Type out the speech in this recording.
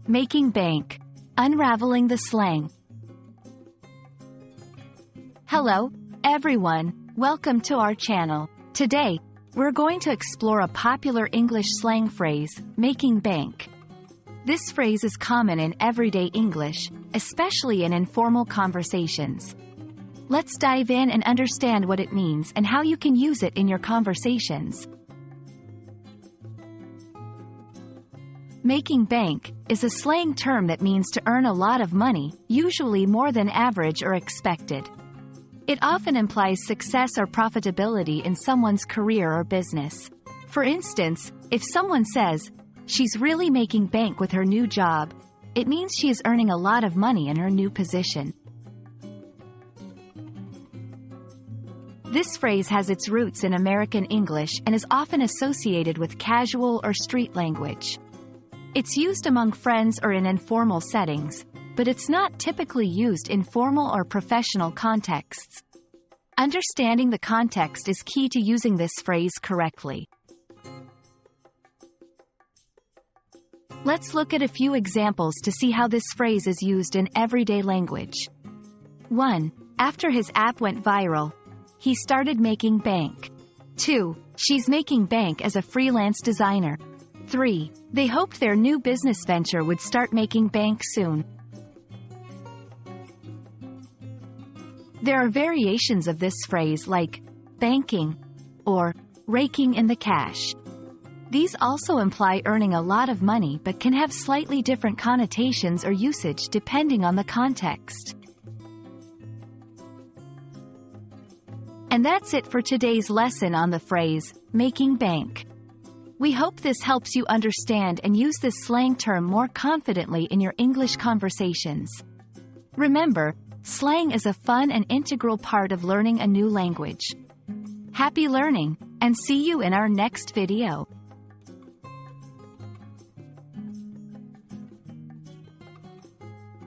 Making bank. Unraveling the slang. Hello, everyone. Welcome to our channel. Today, we're going to explore a popular English slang phrase, making bank. This phrase is common in everyday English, especially in informal conversations. Let's dive in and understand what it means and how you can use it in your conversations. Making bank is a slang term that means to earn a lot of money, usually more than average or expected. It often implies success or profitability in someone's career or business. For instance, if someone says, "She's really making bank with her new job," it means she is earning a lot of money in her new position. This phrase has its roots in American English and is often associated with casual or street language. It's used among friends or in informal settings, but it's not typically used in formal or professional contexts. Understanding the context is key to using this phrase correctly. Let's look at a few examples to see how this phrase is used in everyday language. 1. After his app went viral, he started making bank. 2. She's making bank as a freelance designer. 3. They hoped their new business venture would start making bank soon. There are variations of this phrase like banking or raking in the cash. These also imply earning a lot of money but can have slightly different connotations or usage depending on the context. And that's it for today's lesson on the phrase, making bank. We hope this helps you understand and use this slang term more confidently in your English conversations. Remember, slang is a fun and integral part of learning a new language. Happy learning, and see you in our next video.